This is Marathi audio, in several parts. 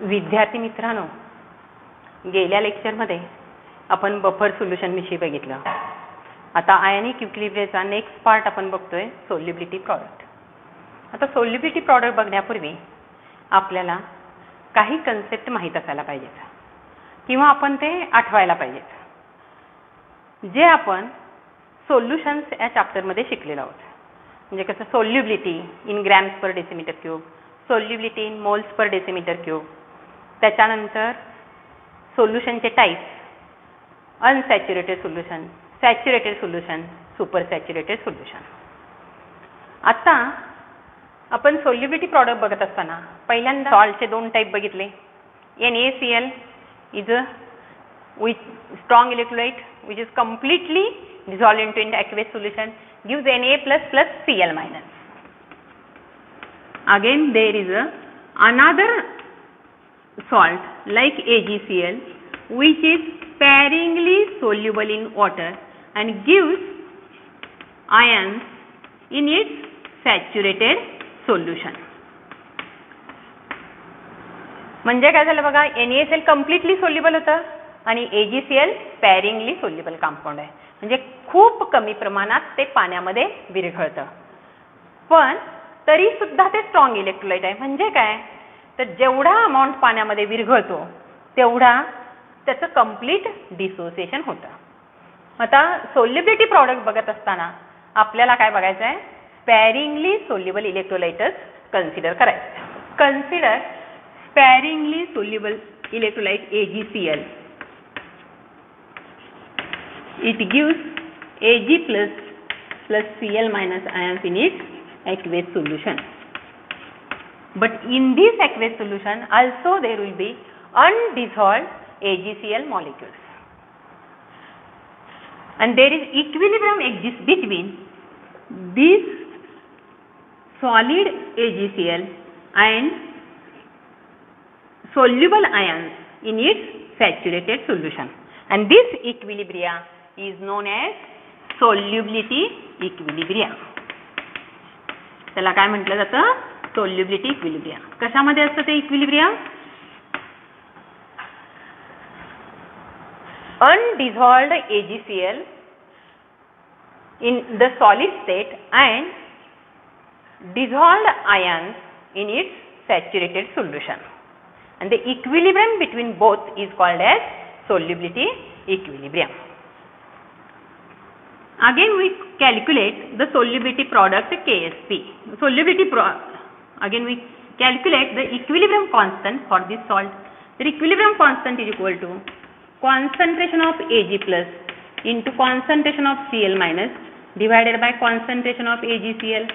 विद्यार्थी मित्रांनो, गेल्या लेक्चरमध्ये आपण बफर सोल्युशन विषयी बघितलं. आता आयनिक इक्विलिब्रियमचा नेक्स्ट पार्ट आपण बघतोय, सोल्युबिलिटी प्रॉडक्ट. आता सोल्युबिलिटी प्रॉडक्ट बघण्यापूर्वी आपल्याला काही कन्सेप्ट माहीत असायला पाहिजेत किंवा आपण ते आठवायला पाहिजेत, जे आपण सोल्युशन्स या चॅप्टरमध्ये शिकलेलो आहोत. म्हणजे कसं, solubility in grams per decimetre cube, solubility in moles per decimetre cube, त्याच्यानंतर सोल्युशनचे types, unsaturated solution, saturated solution, super saturated solution. आता आपण सोल्युबिलिटी प्रॉडक्ट बघत असताना पहिल्यांदा सॉल्टचे दोन टाइप बघितले. NaCl is a with strong electrolyte which is completely dissolved into an aqueous solution, gives Na plus Cl minus. Again there is another salt like AgCl which is sparingly soluble in water and gives ions in its saturated solution. म्हणजे काय झालं बघा, NaCl completely soluble होतं आणि AgCl स्पॅरिंगली सोल्युबल कंपाऊंड आहे. म्हणजे खूप कमी प्रमाणात ते पाण्यामध्ये विरघळतं, पण तरी सुद्धा ते स्ट्रॉंग इलेक्ट्रोलाइट आहे. म्हणजे काय, तर जेवढा अमाऊंट पाण्यामध्ये विरघळतो तेवढा त्याचं कंप्लीट डिसोसिएशन होतं. आता सोल्युबिलिटी प्रॉडक्ट बघत असताना आपल्याला काय बघायचं आहे, स्पॅरिंगली सोल्युबल इलेक्ट्रोलाइटच कन्सिडर करायचं. Consider sparingly soluble electrolyte AgCl. It gives Ag plus Cl minus ions in its aqueous solution. But in this aqueous solution also there will be undissolved AgCl molecules. And there is equilibrium exists between this solid AgCl and soluble ions in its saturated solution. And this equilibrium is known as solubility equilibrium. त्याला काय म्हटलं जातं, solubility equilibrium. कशामध्ये असतं ते equilibrium, undissolved AgCl in the solid state and dissolved ions in its saturated solution, and the equilibrium between both is called as solubility equilibrium. Again we calculate the solubility product Ksp. Again we calculate the equilibrium constant for this salt. The equilibrium constant is equal to concentration of Ag plus into concentration of Cl minus divided by concentration of AgCl.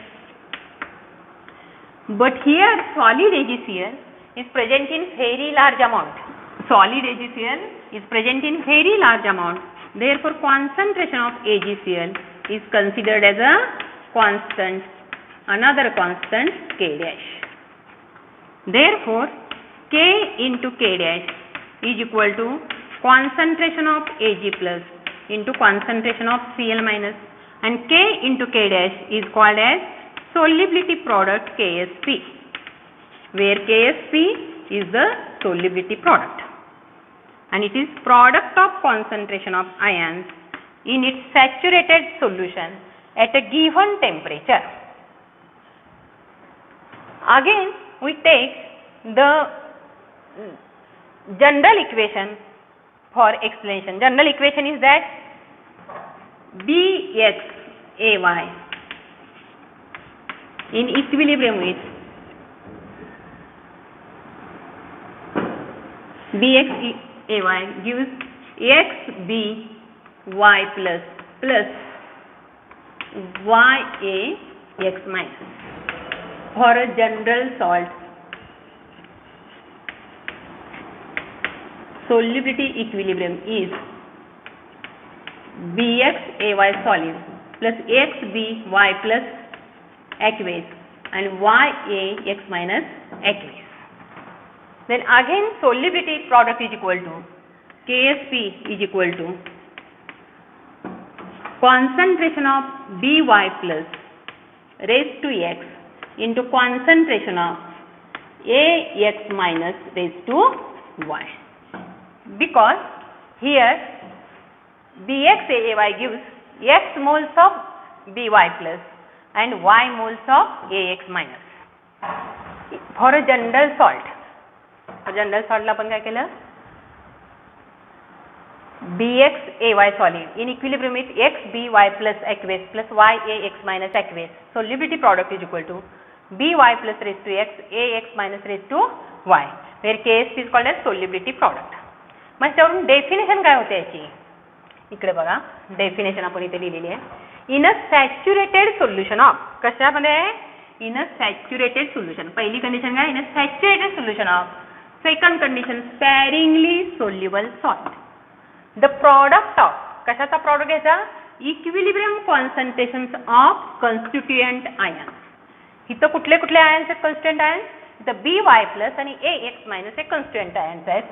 But here solid AgCl is present in very large amount. Solid AgCl is present in very large amount. Therefore concentration of AgCl is considered as a constant, another constant K dash. Therefore K into K dash is equal to concentration of Ag plus into concentration of Cl minus, and K into K dash is called as solubility product Ksp, where Ksp is the solubility product, and it is product of concentration of ions in its saturated solution at a given temperature. Again we take the general equation for explanation. General equation is that Bxay in equilibrium with Bxay gives Xby plus Yax minus. For a general salt, solubility equilibrium is Bxay solid plus Xby plus aqueous and Yax minus aqueous. Then again solubility product is equal to KSP is equal to concentration of By plus raised to x into concentration of Ax minus raised to y. Because here Bxaay gives x moles of By plus and y moles of Ax minus. For a general salt, ला आपण काय केलं, Bxay solid in equilibrium with Xby plus aqueous plus Yax minus aqueous. Solubility product is equal to By plus raised to x, Ax minus raised to y, where Ksp is called as solubility product. मग त्यावरून डेफिनेशन काय होते याची, इकडे बघा डेफिनेशन आपण इथे लिहिलेली आहे. In a saturated solution of, कशामध्ये आहे, इन अ सॅच्युरेटेड सोल्युशन. पहिली कंडिशन काय, in a saturated solution of. Second condition sparingly soluble salt. The product of, कशाचा प्रॉडक्ट घ्यायचा, equilibrium concentrations of constituent ions. इथं कुठले कुठले आयन्स आहेत, कॉन्स्टिट्युएंट आयन्स, इथं By प्लस आणि Ax मायनस हे कॉन्स्टिट्युएंट आयन्स आहेत,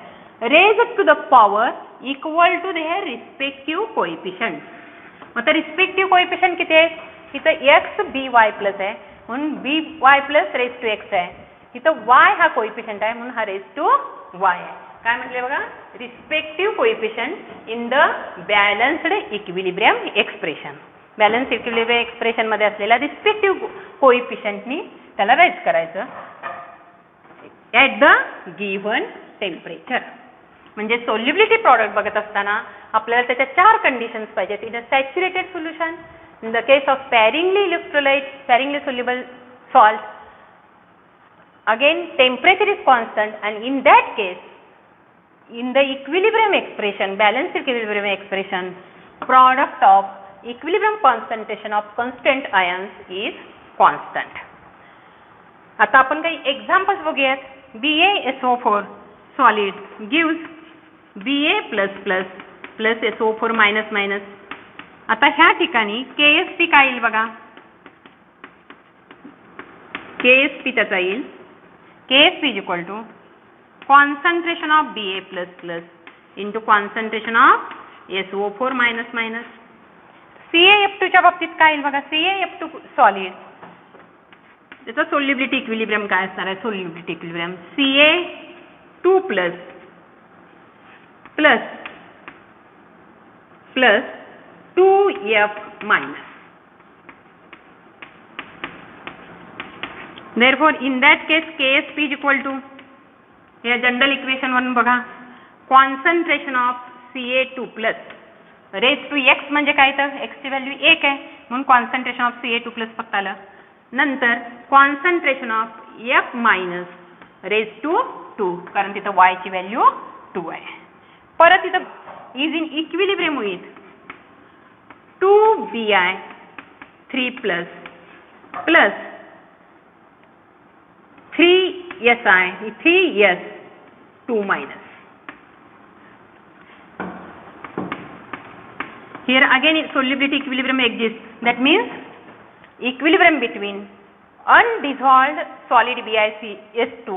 raised to the power equal to their respective coefficients. आता रिस्पेक्टिव्ह कोएफिशिएंट किती आहे, इथं x By प्लस आहे म्हणून By plus raise to x आहे, इथं y हा कोएफिशिएंट आहे म्हणून हा रेज टू y आहे. काय म्हटले बघा, respective coefficient in the balanced equilibrium expression. Balance equilibrium expression मध्ये असलेल्या रिस्पेक्टिव्ह कोएफिशिएंटनी त्याला राईज करायचं ॲट द गिव्हन टेम्परेचर. म्हणजे सोल्युबिलिटी प्रॉडक्ट बघत असताना आपल्याला त्याच्या 4 कंडिशन्स पाहिजेत. In a saturated solution, in the case of sparingly electrolyte, sparingly soluble salt, again temperature is constant, and in that case in the equilibrium expression, balanced equilibrium expression, product of equilibrium concentration of constant ions is constant. आता आपण काही एक्झाम्पल्स बघूयात. BaSO4 solid gives Ba plus plus plus SO4 minus minus. आता ह्या ठिकाणी KSP काय येईल बघा, KSP त्याचा येईल KSP is equal to concentration of Ba plus plus into concentration of SO4 minus minus. CaF2 च्या बाबतीत काय येईल बघा, CaF2 सॉलिड, त्याचा सोल्युबिलिटी इक्विलिब्रियम काय असणार आहे, solubility equilibrium Ca2 plus plus plus 2F minus. Therefore in that case KSP is equal to, या जनरल इक्वेशन वरून बघा, concentration of Ca2 plus raise to x म्हणजे काय, तर x ची व्हॅल्यू 1 आहे म्हणून कॉन्सन्ट्रेशन ऑफ Ca2 प्लस फक्त आलं. नंतर concentration of F minus raise to 2 कारण तिथं y ची व्हॅल्यू 2 आहे. परत इथं is in equilibrium with 2Bi3 plus plus 3S2 minus. Here again solubility equilibrium exists. That means equilibrium between undissolved solid BiCS2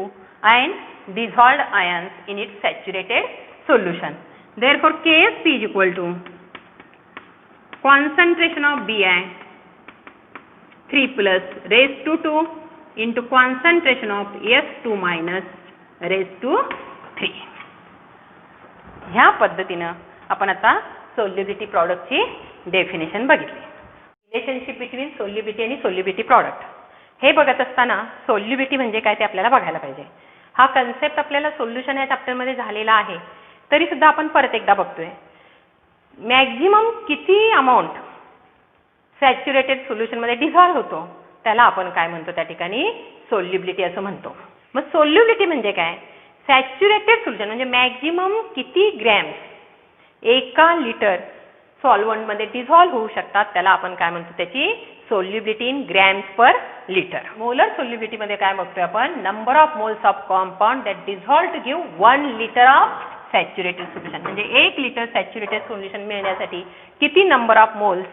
and dissolved ions in its saturated solution. Therefore KSP is equal to concentration of Bi3 plus raised to 2 into concentration of S2 minus raised to 3. ह्या पद्धतीनं आपण आता सोल्युबिलिटी प्रॉडक्टची डेफिनेशन बघितली. रिलेशनशिप बिटवीन सोल्युबिलिटी आणि सोल्युबिलिटी प्रॉडक्ट हे बघत असताना सोल्युबिलिटी म्हणजे काय ते आपल्याला बघायला पाहिजे. हा कन्सेप्ट आपल्याला सोल्युशन या चॅप्टरमध्ये झालेला आहे तरी सुद्धा आपण परत एकदा बघतोय. मॅक्झिमम किती अमाऊंट सॅच्युरेटेड सोल्युशनमध्ये डिझॉल्व्ह होतो त्याला आपण काय म्हणतो, त्या ठिकाणी सोल्युबिलिटी असं म्हणतो. मग सोल्युबिलिटी म्हणजे काय, सॅच्युरेटेड सोल्युशन म्हणजे मॅक्झिमम किती ग्रॅम्स एका लिटर सॉल्व्हंटमध्ये डिझॉल्व्ह होऊ शकतात त्याला आपण काय म्हणतो, त्याची solubility in grams per litre. Molar सोल्युबिलिटीमध्ये काय बघतोय आपण, number of moles of compound that dissolve to give 1 litre of saturated solution. म्हणजे 1 लिटर सॅच्युरेटेड सोल्युशन मिळण्यासाठी किती नंबर ऑफ मोल्स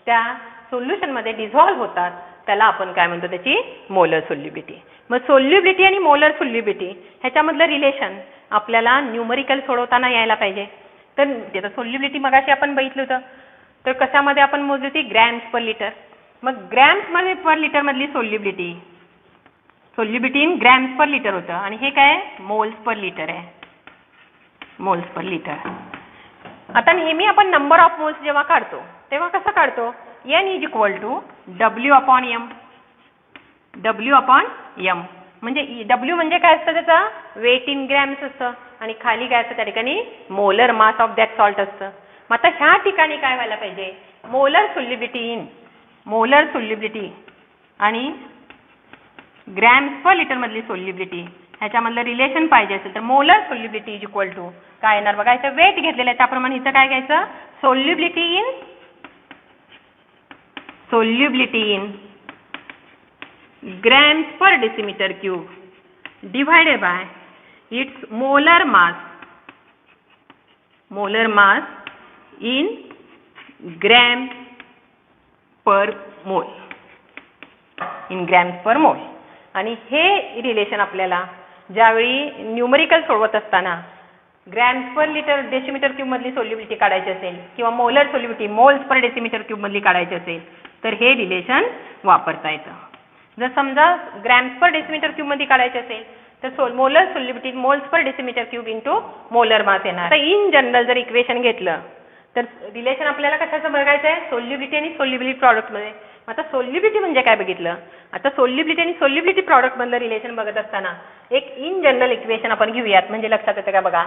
त्या सोल्युशनमध्ये डिझॉल्व्ह होतात त्याला आपण काय म्हणतो, त्याची मोलर सोल्युबिलिटी. मग सोल्युबिलिटी आणि मोलर सोल्युबिलिटी ह्याच्यामधलं रिलेशन आपल्याला न्यूमरिकल सोडवताना यायला पाहिजे. तर त्याचं सोल्युबिलिटी मगाशी आपण बघितलं होतं, तर कशामध्ये आपण मोजली होती, ग्रॅम्स पर लिटर. मग ग्रॅम्समध्ये पर लिटर मधली solubility in grams per litre होतं आणि हे काय मोल्स पर लिटर आहे, मोल्स पर लिटर. आता नेहमी आपण नंबर ऑफ मोल्स जेव्हा काढतो तेव्हा कसं काढतो, n is equal to W upon m. W upon m म्हणजे W म्हणजे काय असतं, त्याचा वेट इन ग्रॅम्स असतं आणि खाली काय असतं त्या ठिकाणी molar mass of that salt असतं. मग आता ह्या ठिकाणी काय व्हायला पाहिजे, मोलर सोल्युबिलिटी आणि ग्रॅम्स पर लिटर मधली सोल्युबिलिटी ह्याच्यामधलं रिलेशन पाहिजे असेल तर molar solubility is equal to काय येणार बघा, इथं वेट घेतलेलं आहे त्याप्रमाणे इथं काय घ्यायचं, solubility in grams per decimetre cube divided by its molar mass in grams per mole. आणि हे रिलेशन आपल्याला ज्यावेळी न्यूमरिकल सोडवत असताना grams per litre decimetre cube मधली सोल्युबिलिटी काढायची असेल किंवा molar solubility moles per decimetre cube मधली काढायची असेल तर हे रिलेशन वापरता येतं. जर समजा ग्रॅम्स पर डेसिमीटर क्यूब मध्ये काढायचे असेल तर molar solubility moles per decimetre cube into molar mass येणार. तर इन जनरल जर इक्वेशन घेतलं तर रिलेशन आपल्याला कशाचं बघायचं आहे, सोल्युबिलिटी आणि सोल्युबिलिटी प्रॉडक्ट मध्ये. आता सोल्युबिलिटी म्हणजे काय बघितलं, आता सोल्युबिलिटी आणि सोल्युबिलिटी प्रॉडक्ट मधलं रिलेशन बघत असताना एक इन जनरल इक्वेशन आपण घेऊयात, म्हणजे लक्षात येतं का बघा,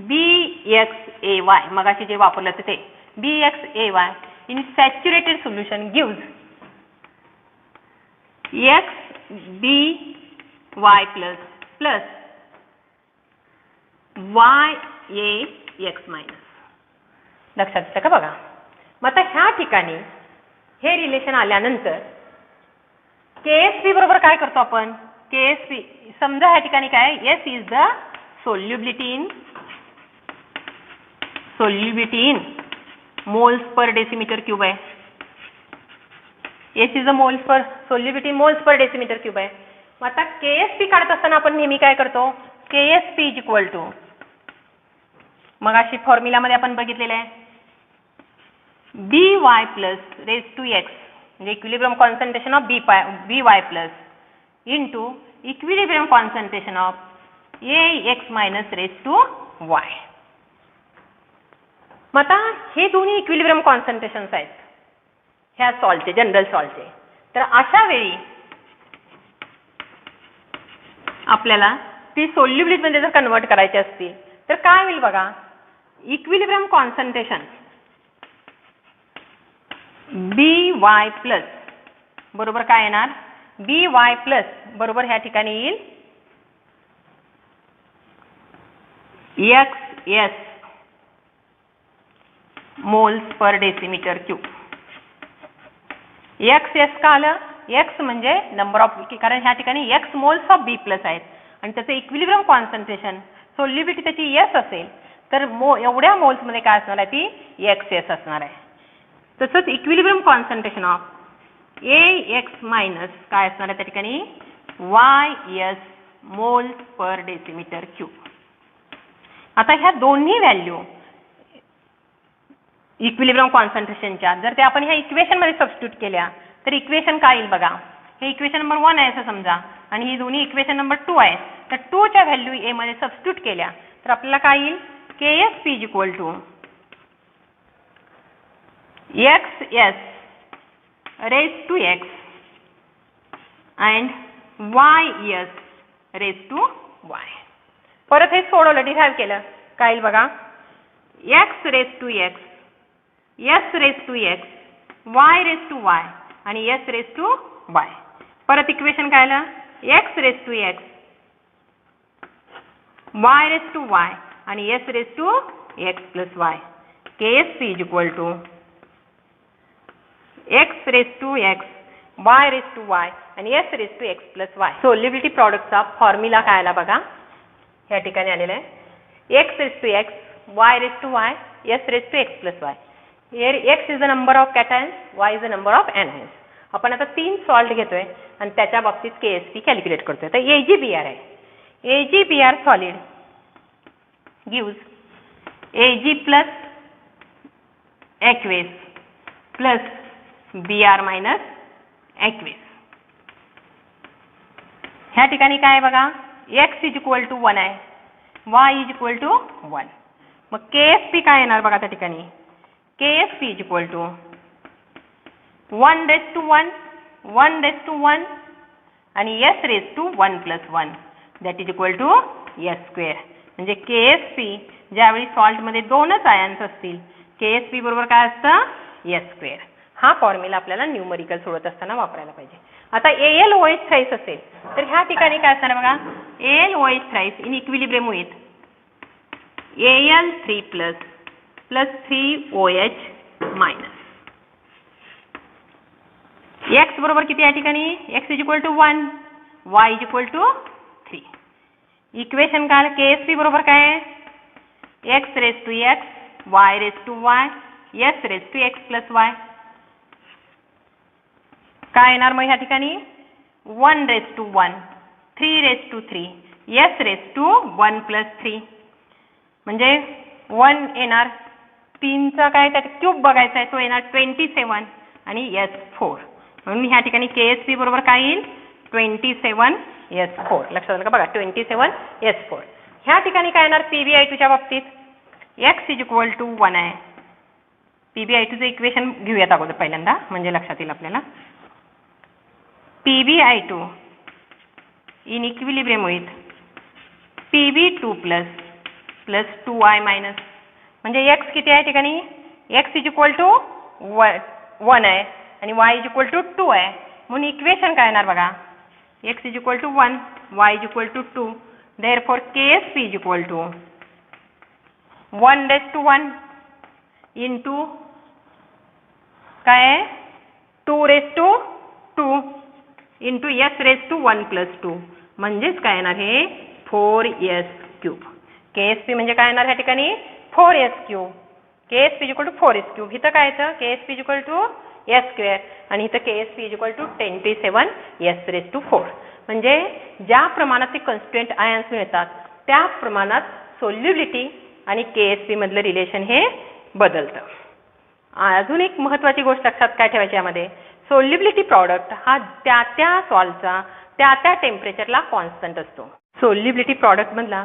BXAY मगाशी जे वापरलं ते BXAY in saturated solution gives XBY plus YAX minus. लक्षात येतं का बघा. मग आता ह्या ठिकाणी हे रिलेशन आल्यानंतर KSP बरोबर काय करतो आपण, KSP समजा ह्या ठिकाणी काय, S is the solubility in moles per decimetre cube आहे. S is the solubility moles per decimetre cube आहे. मग आता KSP काढत असताना आपण नेहमी काय करतो, KSP इज इक्वल टू मग अशी फॉर्म्युलामध्ये आपण बघितलेलं आहे BY plus raise to X म्हणजे equilibrium concentration of BY plus into equilibrium concentration of AX minus raise to Y. मग आता हे दोन्ही इक्विलिब्रियम कॉन्सन्ट्रेशन्स आहेत ह्या सॉल्टचे, जनरल सॉल्टचे. तर अशा वेळी आपल्याला ती सोल्युबिलिटी मध्ये जर कन्वर्ट करायची असतील तर काय होईल बघा, इक्विलिब्रियम कॉन्सन्ट्रेशन BY प्लस बरोबर काय येणार, BY प्लस बरोबर ह्या ठिकाणी येईल XS moles per decimetre cube. XS का आलं, X म्हणजे नंबर ऑफ, कारण ह्या ठिकाणी X moles of B plus आहेत आणि त्याचं इक्विलिब्रियम कॉन्सन्ट्रेशन सोल्युबिलिटी त्याची S असेल तर एवढ्या मोल्स मध्ये काय असणार आहे, ती XS असणार आहे. तसंच equilibrium concentration of AX minus काय असणार आहे त्या ठिकाणी YS moles per decimetre cube. आता ह्या दोन्ही व्हॅल्यू इक्विलिब्रियम कॉन्सन्ट्रेशनच्या जर ते आपण ह्या इक्वेशन मध्ये सबस्टिट्यूट केल्या तर इक्वेशन काय येईल बघा, हे इक्वेशन नंबर 1 आहे असं समजा आणि ही दोन्ही इक्वेशन नंबर 2 आहे. तर 2 च्या व्हॅल्यू A मध्ये सबस्टिट्यूट केल्या तर आपल्याला काय येईल, KSP is equal to XS raised to X and YS raised to Y. परत हे सोडवलं, डिराइव्ह केलं, काय येईल बघा, X raised to X, S raised to X, Y raised to Y आणि S raised to Y. परत इक्वेशन काय आलं, X raised to X, Y raised to Y आणि S raised to X plus Y. KSP is equal to X raised to X, Y raised to Y आणि S raised to X plus Y. Solubility प्रॉडक्टचा फॉर्म्युला काय आला बघा, ह्या ठिकाणी आलेला आहे X raised to X, Y raised to Y, S raised to X plus Y. Here X is the number of cations, Y is the number of anions. आपण आता 3 सॉल्ट घेतोय आणि त्याच्या बाबतीत KSP कॅल्क्युलेट करतोय. तर AgBr आहे. AgBr solid gives Ag plus aqueous plus Br minus aqueous. ह्या ठिकाणी काय आहे बघा, x = 1 आहे, y = 1. मग KSP काय येणार बघा त्या ठिकाणी, KSP = 1:1, 1:1 आणि S⁻1 + 1 that is equal to S². म्हणजे KSP ज्यावेळी सॉल्टमध्ये 2च आयन्स असतील, KSP बरोबर काय असतं, S². हा फॉर्म्युला आपल्याला न्यूमरिकल सोडत असताना वापरायला पाहिजे. आता AlOH थ्राईस असेल तर ह्या ठिकाणी काय असणार बघा, AlOH thrice in equilibrium with Al3+ + 3OH-. x बरोबर किती या ठिकाणी, x = 1, y = 3. इक्वेशन काय, KSP बरोबर काय आहे, x⁻x, y⁻y, S⁻x + y. काय येणार मग ह्या ठिकाणी, 1:1, 3:3, S⁻1 + 3. म्हणजे 1 येणार, 3चा काय त्यात क्यूब बघायचा आहे, तो येणार 27 आणि S4. म्हणून ह्या ठिकाणी KSP बरोबर काय येईल, 27 S4. लक्षात आलं का बघा, 27 S4. ह्या ठिकाणी काय येणार PbI2 च्या बाबतीत, x = 1 आहे. PbI2 चं इक्वेशन घेऊयात अगोदर पहिल्यांदा म्हणजे लक्षात येईल आपल्याला. PbI2 in equilibrium with Pb2+ + 2i-. म्हणजे x किती आहे ठिकाणी, x = 1 आहे आणि y = 2 आहे. म्हणून इक्वेशन काय येणार बघा, x = 1, y = 2. Therefore KSP = 1:1 into काय आहे, 2:2 इंटू S⁻1 + 2. म्हणजेच काय येणार हे 4s³. KSP म्हणजे काय येणार ह्या ठिकाणी, 4s³. KSP = 4s³. इथं काय येतं, KSP = S² आणि इथं KSP = 27 S⁻4. म्हणजे ज्या प्रमाणात ते कॉन्स्टिट्युएंट आयन्स मिळतात त्या प्रमाणात सोल्युबिलिटी आणि KSP मधलं रिलेशन हे बदलतं. अजून एक महत्त्वाची गोष्ट लक्षात काय ठेवायची यामध्ये, सोल्युबिलिटी प्रॉडक्ट हा त्या सॉल्टचा त्या टेम्परेचरला कॉन्स्टंट असतो. सोल्युबिलिटी प्रॉडक्ट मधला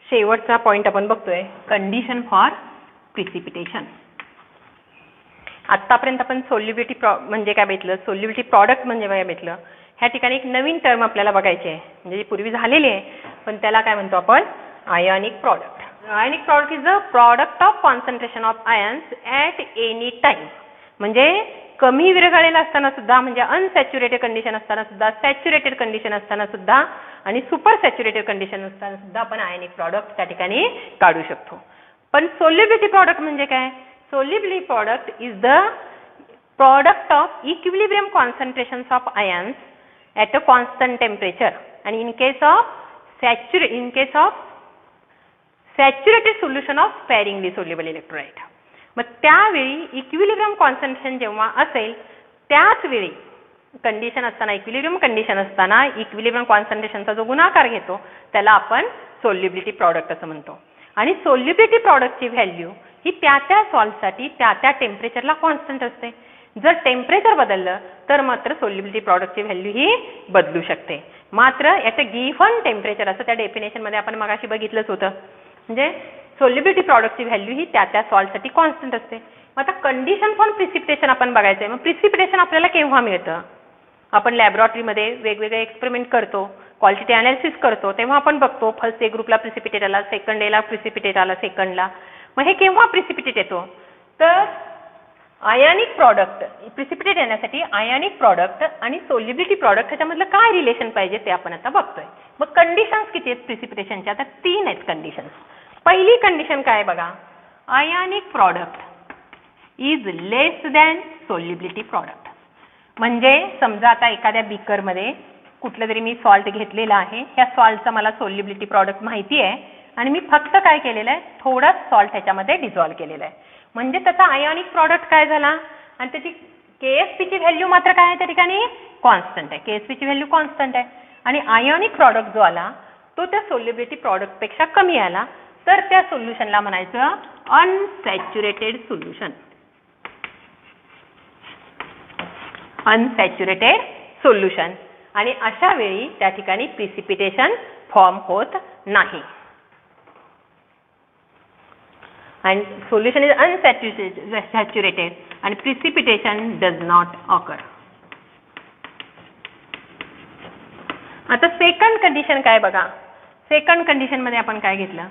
शेवटचा पॉइंट आपण बघतोय, कंडिशन फॉर प्रिसिपिटेशन. आतापर्यंत आपण सोल्युबिलिटी म्हणजे काय बघितलं, सोल्युबिलिटी प्रॉडक्ट म्हणजे काय बघितलं. ह्या ठिकाणी एक नवीन टर्म आपल्याला बघायची आहे, म्हणजे पूर्वी झालेली आहे पण त्याला काय म्हणतो आपण, ionic product. Ionic product is the product of concentration of ions at any time. म्हणजे कमी विरघळलेला असताना सुद्धा, म्हणजे अनसॅच्युरेटेड कंडिशन असताना सुद्धा, सॅच्युरेटेड कंडिशन असताना सुद्धा आणि सुपर सॅच्युरेटेड कंडिशन असताना सुद्धा आपण आयोनिक प्रॉडक्ट त्या ठिकाणी काढू शकतो. पण सोल्युबिलिटी प्रॉडक्ट म्हणजे काय, solubility product is the product of equilibrium concentrations of ions at a constant temperature आणि in case of saturated solution of sparingly soluble electrolyte. मग त्यावेळी इक्विलिब्रियम कॉन्सन्ट्रेशन जेव्हा असेल त्याच वेळी कंडिशन असताना, इक्विलिब्रियम कंडिशन असताना इक्विलिब्रियम कॉन्सन्ट्रेशनचा जो गुणाकार घेतो त्याला आपण सोल्युबिलिटी प्रॉडक्ट असं म्हणतो. आणि सोल्युबिलिटी प्रॉडक्टची व्हॅल्यू ही त्या सॉल्टसाठी त्या टेम्परेचरला कॉन्स्टंट असते. जर टेम्परेचर बदललं तर मात्र सोल्युबिलिटी प्रॉडक्टची व्हॅल्यू ही बदलू शकते. मात्र ॲट अ गिव्हन टेम्परेचर असं त्या डेफिनेशनमध्ये आपण मगाशी बघितलंच होतं. म्हणजे सोल्युबिलिटी प्रॉडक्टची व्हॅल्यू ही त्या सॉल्टसाठी कॉन्स्टंट असते. मग आता कंडिशन फॉर प्रिसिपिटेशन आपण बघायचं आहे. मग प्रिसिपिटेशन आपल्याला केव्हा मिळतं, आपण लॅबोरेटरीमध्ये वेगवेगळे एक्सपेरिमेंट करतो, क्वालिटी अनालिसिस करतो, तेव्हा आपण बघतो फर्स्ट ए ग्रुपला प्रिसिपिटेट आला, सेकंड एला प्रिसिपिटेट आला सेकंडला. मग हे केव्हा प्रिसिपिटेट येतो, तर आयोनिक प्रॉडक्ट प्रिसिपिटेट येण्यासाठी आयोनिक प्रॉडक्ट आणि सोल्युबिलिटी प्रॉडक्ट ह्याच्यामधलं काय रिलेशन पाहिजे ते आपण आता बघतोय. मग कंडिशन्स किती आहेत प्रिसिपिटेशनच्या, आता 3 आहेत कंडिशन्स. पहिली कंडिशन काय बघा, ionic product is less than solubility product. म्हणजे समजा आता एखाद्या बीकरमध्ये कुठलं तरी मी सॉल्ट घेतलेला आहे, ह्या सॉल्टचा मला सोल्युबिलिटी प्रॉडक्ट माहिती आहे आणि मी फक्त काय केलेलं आहे, थोडं सॉल्ट ह्याच्यामध्ये डिझॉल्व केलेलं आहे. म्हणजे त्याचा आयोनिक प्रॉडक्ट काय झाला आणि त्याची KSP ची व्हॅल्यू मात्र काय आहे त्या ठिकाणी कॉन्स्टंट आहे. KSP ची व्हॅल्यू कॉन्स्टंट आहे आणि आयोनिक प्रॉडक्ट जो आला तो त्या सोल्युबिलिटी प्रॉडक्ट पेक्षा कमी आला तर त्या सोल्युशनला म्हणायचं अनसॅच्युरेटेड सोल्युशन. Unsaturated solution. आणि अशा वेळी त्या ठिकाणी प्रिसिपिटेशन फॉर्म होत नाही. and solution is unsaturated and precipitation does not occur. आता सेकंड कंडिशन काय बघा. सेकंड कंडिशन मध्ये आपण काय घेतलं,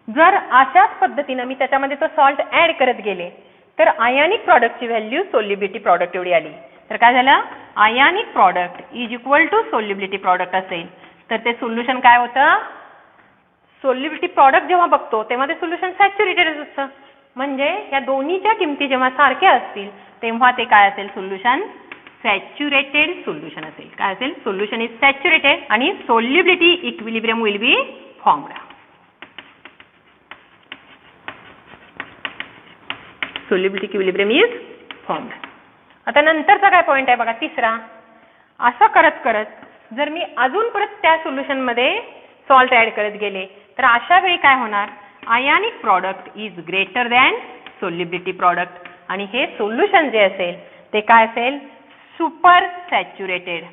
जर अशाच पद्धतीने मी त्याच्यामध्ये तो सॉल्ट ऍड करत गेले तर आयोनिक प्रॉडक्टची व्हॅल्यू सोल्युबिलिटी प्रॉडक्ट एवढी आली तर काय झालं, ionic product is equal to solubility product असेल तर ते सोल्युशन काय होतं, सोल्युबिलिटी प्रॉडक्ट जेव्हा बघतो तेव्हा ते सोल्युशन सॅच्युरेटेड असतं. म्हणजे या दोन्हीच्या किमती जेव्हा सारख्या असतील तेव्हा ते काय असेल, सोल्युशन सॅच्युरेटेड सोल्युशन असेल. काय असेल, सोल्युशन इज सॅच्युरेटेड आणि solubility equilibrium will be formed. Solubility equilibrium is formed. आता नंतरचा काय पॉइंट आहे बघा, तिसरा. असं करत करत जर मी अजून परत त्या सोल्युशन मध्ये सॉल्ट ऍड करत गेले तर अशा वेळी काय होणार, ionic product is greater than solubility product आणि हे सोल्युशन जे असेल ते काय असेल, सुपर सॅच्युरेटेड.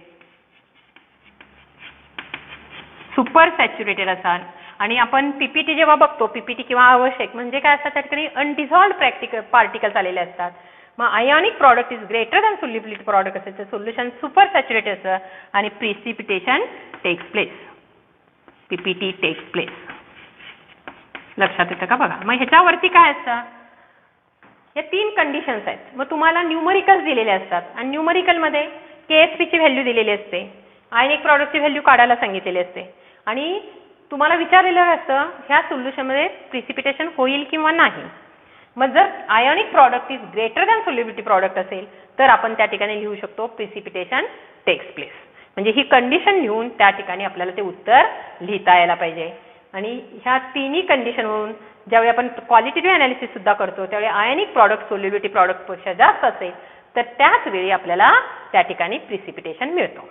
सुपर सॅच्युरेटेड असाल. आणि आपण पीपीटी जेव्हा बघतो, पीपीटी किंवा आवश्यक म्हणजे काय असतात त्या ठिकाणी अनडिझॉल्व्ड पार्टिकल्स आलेले असतात. मग ionic product is greater than solubility product असेल तर सोल्युशन सुपर सॅच्युरेटेड असतं आणि precipitation takes place. PPT takes place. लक्षात येतं का बघा. मग ह्याच्यावरती काय असतं, या तीन कंडिशन्स आहेत. मग तुम्हाला न्यूमरिकल्स दिलेले असतात आणि न्यूमरिकल मध्ये KSP ची व्हॅल्यू दिलेली असते, आयोनिक प्रॉडक्टची व्हॅल्यू काढायला सांगितलेली असते आणि तुम्हाला विचारलेलं असतं ह्या सोल्युशन मध्ये प्रिसिपिटेशन होईल किंवा नाही. मग जर ionic product is greater than solubility product असेल तर आपण त्या ठिकाणी लिहू शकतो प्रिसिपिटेशन टेक्स प्लेस. म्हणजे ही कंडिशन लिहून त्या ठिकाणी आपल्याला ते उत्तर लिहिता यायला पाहिजे. आणि ह्या तिन्ही कंडिशनवरून ज्यावेळी आपण क्वालिटेटिव्ह अनालिसिस सुद्धा करतो त्यावेळी आयोनिक प्रॉडक्ट सोल्युबिलिटी प्रॉडक्ट पेक्षा जास्त असेल तर त्याच वेळी आपल्याला त्या ठिकाणी प्रिसिपिटेशन मिळतो.